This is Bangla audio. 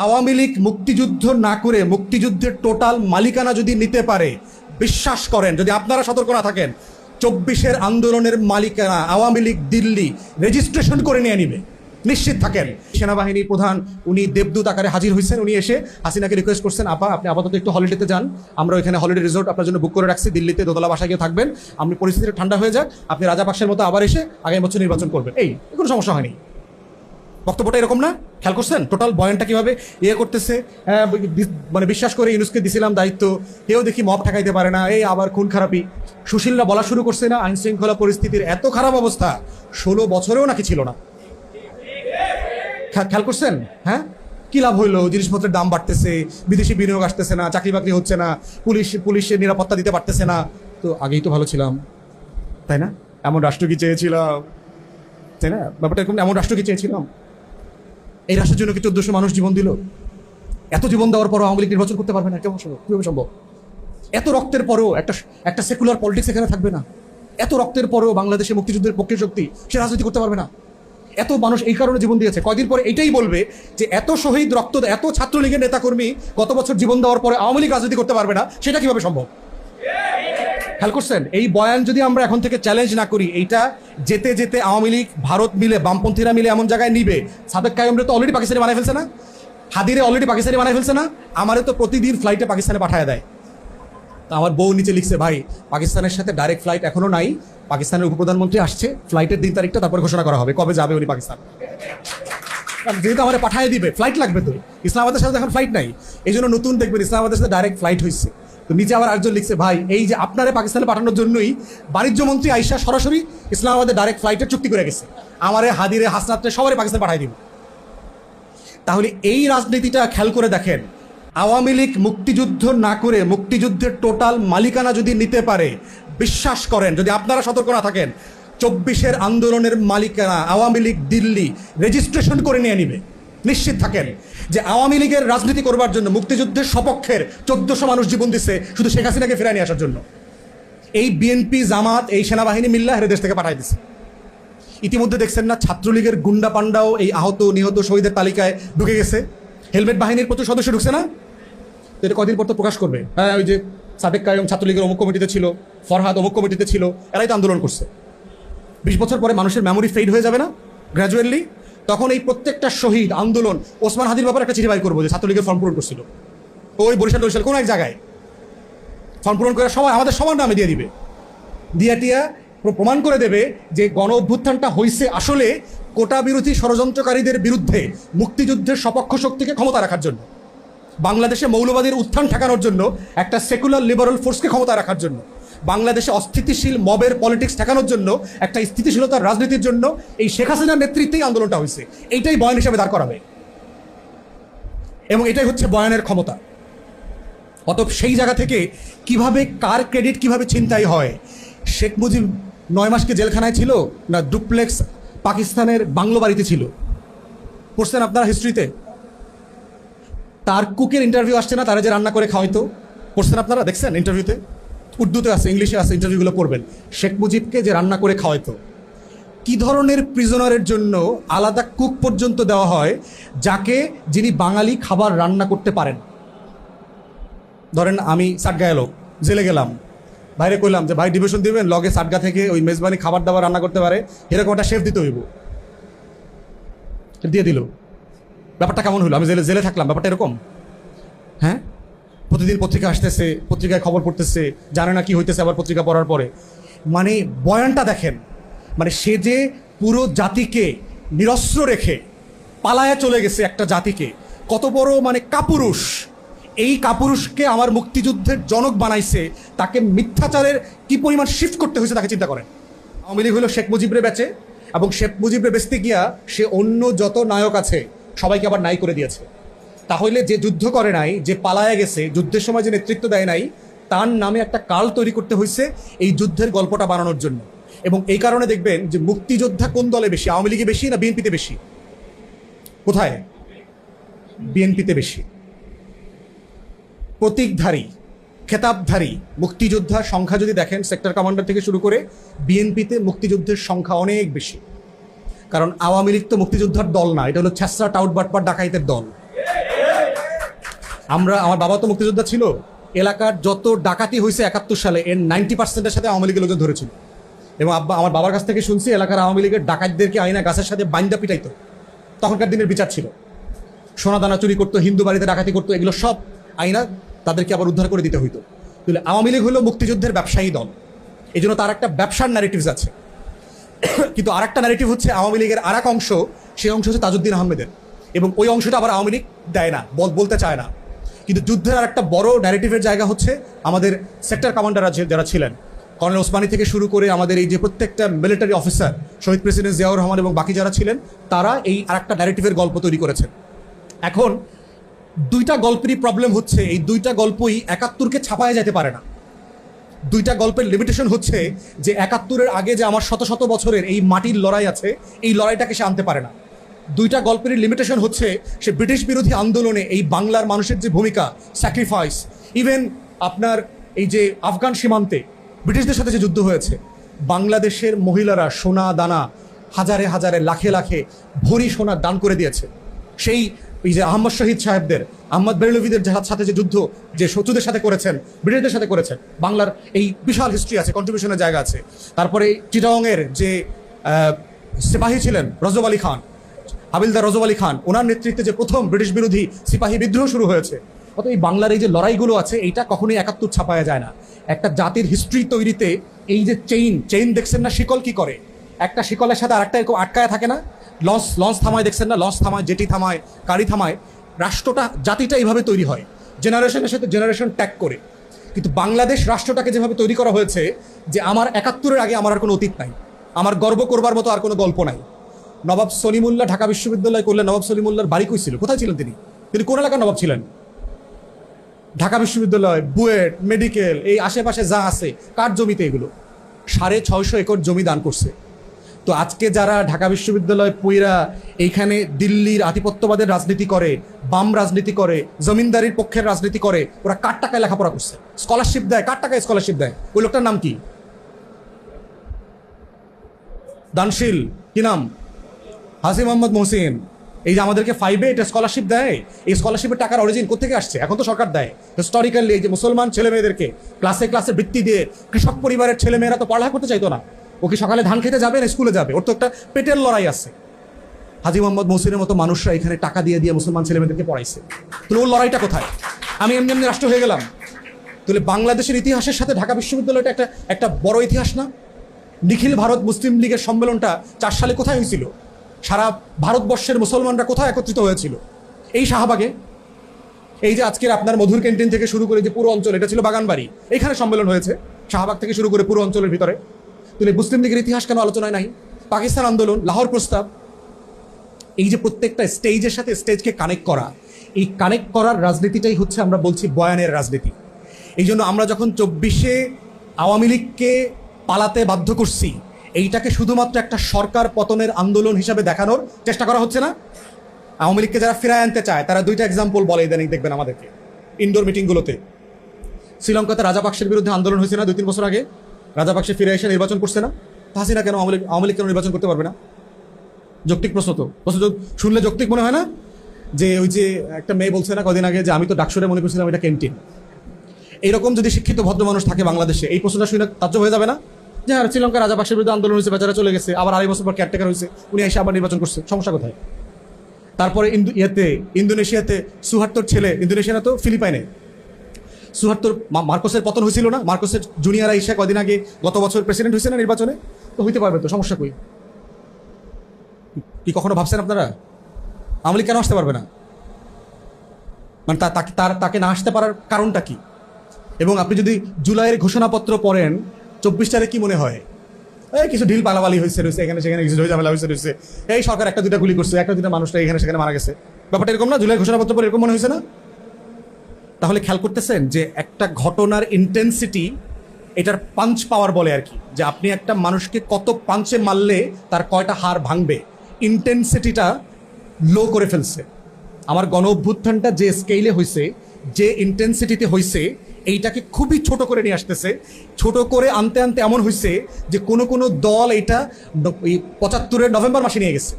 আওয়ামী লীগ মুক্তিযুদ্ধ না করে মুক্তিযুদ্ধের টোটাল মালিকানা যদি নিতে পারে, বিশ্বাস করেন, যদি আপনারা সতর্ক না থাকেন, 24-এর আন্দোলনের মালিকানা আওয়ামী লীগ দিল্লি রেজিস্ট্রেশন করে নিয়ে নিবে, নিশ্চিত থাকেন। সেনাবাহিনী প্রধান উনি দেবদূত আকারে হাজির হয়েছেন। উনি এসে হাসিনাকে রিকোয়েস্ট করছেন, আপা আপনি আপাতত একটু হলিডেতে যান, আমরা ওইখানে হলিডে রিসোর্ট আপনার জন্য বুক করে রাখছি দিল্লিতে, দোতলা বাসায় গিয়ে থাকবেন, আপনি পরিস্থিতিটা ঠান্ডা হয়ে যাক, আপনি রাজাপাকসের মতো আবার এসে আগামী বছর নির্বাচন করবেন। এই কোনো সমস্যা হয়নি। বক্তব্যটা এরকম না? খেয়াল করছেন টোটাল বয়ানটা কিভাবে করতেছে? মানে বিশ্বাস করে ইউনুসকে দিছিলাম দায়িত্ব, কেউ দেখি মব ঠেকাইতে পারে না, এই আবার খুন খারাপি। সুশীলরা বলা শুরু করছে না, আইন শৃঙ্খলা পরিস্থিতির এত খারাপ অবস্থা 16 বছরেও নাকি ছিল না। খেয়াল করছেন? হ্যাঁ, কি লাভ হইলো? জিনিসপত্রের দাম বাড়তেছে, বিদেশি বিনিয়োগ আসতেছে না, চাকরি বাকরি হচ্ছে না, পুলিশের নিরাপত্তা দিতে পারতেছে না। তো আগেই তো ভালো ছিলাম, তাই না? এমন রাষ্ট্র কি চেয়েছিলাম, তাই না? ব্যাপারটা এরকম, এমন রাষ্ট্র কি চেয়েছিলাম? এই রাষ্ট্রের জন্য কি 1400 মানুষ জীবন দিল? এত জীবন দেওয়ার পরও আওয়ামী লীগ নির্বাচন করতে পারবে না? কেমন সম্ভব? কিভাবে সম্ভব? এত রক্তের পরও একটা সেকুলার পলিটিক্স এখানে থাকবে না? এত রক্তের পরও বাংলাদেশে মুক্তিযুদ্ধের পক্ষের শক্তি সে রাজনীতি করতে পারবে না? এত মানুষ এই কারণে জীবন দিয়েছে, কয়দিন পরে এটাই বলবে যে এত শহীদ রক্ত, এত ছাত্রলীগের নেতাকর্মী গত বছর জীবন দেওয়ার পরে আওয়ামী লীগ রাজনীতি করতে পারবে না, সেটা কিভাবে সম্ভব? খেয়াল করছেন? এই বয়ান যদি আমরা এখন থেকে চ্যালেঞ্জ না করি, এইটা যেতে যেতে আওয়ামী লীগ ভারত মিলে, বামপন্থীরা মিলে এমন জায়গায় নিবে। সাদেক কায়ুমরে তো অলরেডি পাকিস্তানি বানাই ফেলছে না? হাদিরে অলরেডি পাকিস্তানি বানাই ফেলছে না? আমারে তো প্রতিদিন ফ্লাইটে পাকিস্তানে পাঠায় দেয়। তা আমার বউ নিচে লিখছে, ভাই পাকিস্তানের সাথে ডাইরেক্ট ফ্লাইট এখনো নাই, পাকিস্তানের উপপ্রধানমন্ত্রী আসছে, ফ্লাইটের দিন তারিখটা তারপরে ঘোষণা করা হবে কবে যাবে উনি পাকিস্তান। যেহেতু আমার পাঠায় দিবে, ফ্লাইট লাগবে, তো ইসলামাবাদের সাথে এখন ফ্লাইট নাই, এই জন্য নতুন দেখবেন ইসলামাবাদের সাথে ডাইরেক্ট ফ্লাইট হয়েছে। তো নিচে আবার একজন লিখছে, ভাই এই যে আপনারে পাকিস্তানে পাঠানোর জন্যই বাণিজ্য মন্ত্রী আইসা সরাসরি ইসলামাবাদের ডাইরেক্ট ফ্লাইটের চুক্তি করে গেছে, আমারে হাদিরে হাসনাতে সবারই পাকিস্তান পাঠাই দিব। তাহলে এই রাজনীতিটা খেয়াল করে দেখেন, আওয়ামী লীগ মুক্তিযুদ্ধ না করে মুক্তিযুদ্ধের টোটাল মালিকানা যদি নিতে পারে, বিশ্বাস করেন, যদি আপনারা সতর্ক না থাকেন, 24-এর আন্দোলনের মালিকানা আওয়ামী লীগ দিল্লি রেজিস্ট্রেশন করে নিয়ে নিবে, নিশ্চিত থাকেন। যে আওয়ামী লীগের রাজনীতি করবার জন্য মুক্তিযুদ্ধের সপক্ষের 1400 মানুষ জীবন দিচ্ছে শুধু শেখ হাসিনাকে ফেরায় নিয়ে আসার জন্য। এই বিএনপি, জামাত, এই সেনাবাহিনী মিল্লা হেরে দেশ থেকে পাঠাই দিচ্ছে। ইতিমধ্যে দেখছেন না, ছাত্রলীগের গুন্ডা পান্ডাও এই আহত নিহত শহীদের তালিকায় ঢুকে গেছে। হেলমেট বাহিনীর প্রচুর সদস্য ঢুকছে না? তো এটা কদিন পর তো প্রকাশ করবে, হ্যাঁ ওই যে সাদেক কায়ুম ছাত্রলীগের অমুক কমিটিতে ছিল, ফরহাদ অমুক কমিটিতে ছিল, এরাই তো আন্দোলন করছে। 20 বছর পরে মানুষের মেমোরি ফেড হয়ে যাবে না গ্র্যাজুয়ালি? তখন এই প্রত্যেকটা শহীদ আন্দোলন, ওসমান হাদির ব্যাপারে একটা চিঠি বাইর করবো যে ছাত্রলীগের ফর্ম পূরণ করছিল ওই বরিশাল কোনো এক জায়গায়, ফর্ম পূরণ করে সবাই আমাদের সবার নামে দিয়ে দিবে, টিয়া প্রমাণ করে দেবে যে গণ অভ্যুত্থানটা হয়েছে আসলে কোটা বিরোধী ষড়যন্ত্রকারীদের বিরুদ্ধে মুক্তিযুদ্ধের সপক্ষ শক্তিকে ক্ষমতা রাখার জন্য, বাংলাদেশে মৌলবাদীর উত্থান ঠেকানোর জন্য, একটা সেকুলার লিবারাল ফোর্সকে ক্ষমতা রাখার জন্য, বাংলাদেশে অস্থিতিশীল মবের পলিটিক্স ঠেকানোর জন্য, একটা স্থিতিশীলতার রাজনীতির জন্য এই শেখ হাসিনার নেতৃত্বেই আন্দোলনটা হয়েছে। এইটাই বয়ান হিসেবে দাঁড় করাবে এবং এটাই হচ্ছে বয়ানের ক্ষমতা। অতএব সেই জায়গা থেকে কিভাবে কার ক্রেডিট কিভাবে ছিনতাই হয়, শেখ মুজিব 9 মাসকে জেলখানায় ছিল না ডুপ্লেক্স পাকিস্তানের বাংলো বাড়িতে ছিল? পড়ছেন আপনারা হিস্ট্রিতে? তার কুকের ইন্টারভিউ আসছে না, তারা যে রান্না করে খাওয়াইতো, পড়ছেন আপনারা? দেখছেন ইন্টারভিউতে? উর্দুতে আছে, ইংলিশে আছে, ইন্টারভিউগুলো পড়বেন। শেখ মুজিবকে যে রান্না করে খাওয়াইতো, কি ধরনের প্রিজনারের জন্য আলাদা কুক পর্যন্ত দেওয়া হয় যিনি বাঙালি খাবার রান্না করতে পারেন। ধরেন আমি সাটগাঁয়ে লোক, জেলে গেলাম, বাইরে কইলাম যে ভাই ডিভিশন দিবেন, লগে সাটগা থেকে ওই মেজবানি খাবার দাবার রান্না করতে পারে, এরকম একটা শেফ দিতে হইব, দিয়ে দিল। ব্যাপারটা কেমন হলো? আমি জেলে থাকলাম, ব্যাপারটা এরকম? হ্যাঁ, প্রতিদিন পত্রিকা আসতেছে, পত্রিকায় খবর পড়তেছে, জানে না কি হইতেছে আবার পত্রিকা পড়ার পরে। মানে বয়ানটা দেখেন, মানে সে যে পুরো জাতিকে নিরস্ত্র রেখে পালায়া চলে গেছে, একটা জাতিকে, কত বড় মানে কাপুরুষ। এই কাপুরুষকে আমার মুক্তিযুদ্ধের জনক বানাইছে, তাকে মিথ্যাচারের কি পরিমাণ শিফট করতে হয়েছে তাকে চিন্তা করেন। আওয়ামী লীগ হলো শেখ মুজিবরে বেচে, এবং শেখ মুজিবরে বেচতে গিয়া সে অন্য যত নায়ক আছে সবাইকে আবার নাই করে দিয়েছে। তাহলে যে যুদ্ধ করে নাই, যে পালায়া গেছে, যুদ্ধের সময় যে নেতৃত্ব দেয় নাই, তার নামে একটা কাল তৈরি করতে হয়েছে এই যুদ্ধের গল্পটা বানানোর জন্য। এবং এই কারণে দেখবেন যে মুক্তিযোদ্ধা কোন দলে বেশি, আওয়ামী লীগে বেশি না বিএনপিতে বেশি? কোথায়? বিএনপিতে বেশি। প্রতীকধারী, খেতাবধারী মুক্তিযোদ্ধার সংখ্যা যদি দেখেন, সেক্টর কমান্ডার থেকে শুরু করে, বিএনপিতে মুক্তিযুদ্ধের সংখ্যা অনেক বেশি। কারণ আওয়ামী লীগ তো মুক্তিযোদ্ধার দল না, এটা হলো ছ্যাঁচড়া টাউট বাটপার ডাকাইতের দল। আমার বাবা তো মুক্তিযোদ্ধা ছিল, এলাকার যত ডাকাতি হয়েছে 71 সালে এর 90% সাথে আওয়ামী লীগের লোকজন ধরেছিল। এবং আমার বাবার কাছ থেকে শুনছি এলাকার আওয়ামী লীগের ডাকাতদেরকে আইনা গাছের সাথে বাইন্দা পিটাইতো, তখনকার দিনের বিচার ছিল। সোনা দানা চুরি করতো, হিন্দু বাড়িতে ডাকাতি করতো, এগুলো সব আইনা তাদেরকে আবার উদ্ধার করে দিতে হইতো। তাহলে আওয়ামী লীগ হলো মুক্তিযুদ্ধের ব্যবসায়ী দল, এই জন্য তার একটা ব্যবসার ন্যারেটিভস আছে। কিন্তু আর একটা ন্যারেটিভ হচ্ছে আওয়ামী লীগের আর এক অংশ, সেই অংশ হচ্ছে তাজউদ্দিন আহমেদের, এবং ওই অংশটা আবার আওয়ামী লীগ দেয় না, বলতে চায় না। কিন্তু যুদ্ধের আর একটা বড় ন্যারেটিভের জায়গা হচ্ছে আমাদের সেক্টর কমান্ডাররা যারা ছিলেন, কর্নেল ওসমানী থেকে শুরু করে আমাদের এই যে প্রত্যেকটা মিলিটারি অফিসার, শহীদ প্রেসিডেন্ট জিয়াউর রহমান এবং বাকি যারা ছিলেন, তারা এই আর একটা ন্যারেটিভের গল্প তৈরি করেছেন। এখন দুইটা গল্পেরই প্রবলেম হচ্ছে, এই দুইটা গল্পই 71কে ছাপায় যেতে পারে না। দুইটা গল্পের লিমিটেশন হচ্ছে যে 71-এর আগে যে আমার শত শত বছরের এই মাটির লড়াই আছে, এই লড়াইটাকে সে আনতে পারে না। দুইটা গল্পেরই লিমিটেশন হচ্ছে সে ব্রিটিশ বিরোধী আন্দোলনে এই বাংলার মানুষের যে ভূমিকা, স্যাক্রিফাইস, ইভেন আপনার এই যে আফগান সীমান্তে ব্রিটিশদের সাথে যে যুদ্ধ হয়েছে, বাংলাদেশের মহিলারা সোনা দানা হাজারে হাজারে লাখে লাখে ভরি সোনা দান করে দিয়েছে। সেই এই যে আহমদ শহীদ সাহেবদের, আহমদ বেরলভিদের সাথে যে যুদ্ধ যে শত্রুদের সাথে করেছেন, ব্রিটিশদের সাথে করেছেন, বাংলার এই বিশাল হিস্ট্রি আছে, কন্ট্রিবিউশনের জায়গা আছে। তারপরে চিটাগংয়ের যে সিপাহী ছিলেন রজব আলী খান, হাবিলদার রজব আলী খান, ওনার নেতৃত্বে যে প্রথম ব্রিটিশ বিরোধী সিপাহী বিদ্রোহ শুরু হয়েছে। অত এই বাংলার এই যে লড়াইগুলো আছে, এইটা কখনোই 71 ছাপায়া যায় না। একটা জাতির হিস্ট্রি তৈরিতে এই যে চেইন দেখছেন না, শিকল কি করে, একটা শিকলের সাথে আরেকটা এরকম আটকায় থাকে না, লঞ্চ থামায় দেখছেন না, লঞ্চ থামায়, জেটি থামায়, গাড়ি থামায়, রাষ্ট্রটা জাতিটা এইভাবে তৈরি হয়, জেনারেশনের সাথে জেনারেশন ট্যাগ করে। কিন্তু বাংলাদেশ রাষ্ট্রটাকে যেভাবে তৈরি করা হয়েছে যে আমার 71-এর আগে আমার আর কোনো অতীত নাই, আমার গর্ব করবার মতো আর কোনো গল্প নাই। নবাব সলিমুল্লাহ ঢাকা বিশ্ববিদ্যালয় করলেন, নবাব সলিমুল্লাহর বাড়ি কই ছিল, কোথায় ছিলেন তিনি কোন এলাকার নবাব ছিলেন? ঢাকা বিশ্ববিদ্যালয়, বুয়েট, মেডিকেল, এই আশেপাশে যা আছে কার জমিতে, এগুলো 650 একর জমি দান করছে। তো আজকে যারা ঢাকা বিশ্ববিদ্যালয় পইরা এইখানে দিল্লির আধিপত্যবাদের রাজনীতি করে, বাম রাজনীতি করে, জমিনদারির পক্ষের রাজনীতি করে, ওরা কার টাকায় লেখাপড়া করছে, স্কলারশিপ দেয়, কার টাকায় স্কলারশিপ দেয়? ওই লোকটার নাম কি? দানশীল, কি নাম? হাসি মোহাম্মদ মহসিন। এই যে আমাদেরকে 5-এ এটা স্কলারশিপ দেয়, এই স্কলারশিপের টাকার অরিজিন কোথেকে আসছে? এখন তো সরকার দেয়। হিস্টোরিক্যালি এই যে মুসলমান ছেলে মেয়েদেরকে ক্লাসে ক্লাসে বৃত্তি দিয়ে, কৃষক পরিবারের ছেলে মেয়েরা তো পড়ালেখা করতে চাইতো না, ও কি সকালে ধান খেতে যাবে না স্কুলে যাবে? ওর তো একটা পেটের লড়াই আছে। হাজি মোহাম্মদ মহসিনের মতো মানুষরা এখানে টাকা দিয়ে দিয়ে মুসলমান ছেলে মেয়েদেরকে পড়াইছে। তাহলে ওর লড়াইটা কোথায়? আমি এমনি এমনি রাষ্ট্র হয়ে গেলাম? তাহলে বাংলাদেশের ইতিহাসের সাথে ঢাকা বিশ্ববিদ্যালয়টা একটা বড় ইতিহাস না? নিখিল ভারত মুসলিম লীগের সম্মেলনটা 4 সালে কোথায় হয়েছিল? সারা ভারতবর্ষের মুসলমানরা কোথায় একত্রিত হয়েছিল? এই শাহবাগে। এই যে আজকের আপনার মধুর ক্যান্টিন থেকে শুরু করে যে পুরো অঞ্চল, এটা ছিল বাগানবাড়ি, এইখানে সম্মেলন হয়েছে, শাহবাগ থেকে শুরু করে পুরো অঞ্চলের ভিতরে। তাহলে মুসলিম লীগের ইতিহাস কেন আলোচনায় নাই? পাকিস্তান আন্দোলন, লাহোর প্রস্তাব, এই যে প্রত্যেকটা স্টেজের সাথে স্টেজকে কানেক্ট করা, এই কানেক্ট করার রাজনীতিটাই হচ্ছে আমরা বলছি বয়ানের রাজনীতি। এই জন্য আমরা যখন 24-এ আওয়ামী লীগকে পালাতে বাধ্য করছি, এইটাকে শুধুমাত্র একটা সরকার পতনের আন্দোলন হিসাবে দেখানোর চেষ্টা করা হচ্ছে না। আওয়ামী লীগকে যারা ফিরায় আনতে চায় তারা দুইটা এক্সাম্পল বলে ইদানিং দেখবেন আমাদেরকে ইনডোর মিটিংগুলোতে। শ্রীলঙ্কাতে রাজাপাকসের বিরুদ্ধে আন্দোলন হয়েছে না 2-3 বছর আগে? রাজাপাকসে ফিরে এসে নির্বাচন করছে না? হাসিনা কেন, আওয়ামী লীগ কেন নির্বাচন করতে পারবে না? যৌক্তিক প্রশ্ন তো, শুনলে যৌক্তিক মনে হয় না? যে ওই যে একটা মেয়ে বলছে না কদিন আগে যে আমি তো ডাকসুরে মনে করছিলাম এটা ক্যান্টিন। এইরকম যদি শিক্ষিত ভদ্র মানুষ থাকে বাংলাদেশে, এই প্রশ্নটা শুনে তাজ্জব হয়ে যাবে না যে হ্যাঁ শ্রীলঙ্কার রাজাপাকসের বিরুদ্ধে আন্দোলন হয়েছে, বেচারা চলে গেছে, আবার 2.5 বছর পর কেয়ারটেকার হয়েছে, উনি এসে আবার নির্বাচন করছে, সমস্যা কোথায়? তারপরে ইন্দোনেশিয়াতে সুহার্তোর ছেলে, ইন্দোনেশিয়া না তো ফিলিপাইনে, সুহার্তোর মার্কোসের পতন হয়েছিল না? মার্কোসের জুনিয়র আইসা কদিন আগে গত বছর প্রেসিডেন্ট হয়েছে না নির্বাচনে? তো হইতে পারবে তো, সমস্যা কই? কি কখনো ভাবছেন আপনারা আওয়ামী লীগ কেন আসতে পারবে না? মানে তাকে না আসতে পারার কারণটা কি? এবং আপনি যদি জুলাইয়ের ঘোষণাপত্র পড়েন, 24 তারিখ কি মনে হয়? এই কিছু ঢিল পালাপালি হয়েছে এখানে সেখানে, কিছু ঝামেলা হয়েছে, এই সরকার 1-2টা গুলি করছে, 1-2টা মানুষটা এখানে সেখানে মারা গেছে, ব্যাপারটা এরকম না? জুলাইয়ের ঘোষণাপত্র পরে এরকম মনে হয়েছে না? তাহলে খেয়াল করতেছেন যে একটা ঘটনার ইন্টেন্সিটি, এটার পাঞ্চ পাওয়ার বলে আর কি, যে আপনি একটা মানুষকে কত পাঞ্চে মারলে তার কয়টা হাড় ভাঙবে, ইন্টেন্সিটিটা লো করে ফেলছে। আমার গণ অভ্যুত্থানটা যে স্কেলে হয়েছে, যে ইন্টেন্সিটিতে হয়েছে, এইটাকে খুবই ছোট করে নিয়ে আসতেছে। ছোট করে আনতে আনতে এমন হয়েছে যে কোনো দল এটা 75-এর নভেম্বর মাসে নিয়ে গেছে।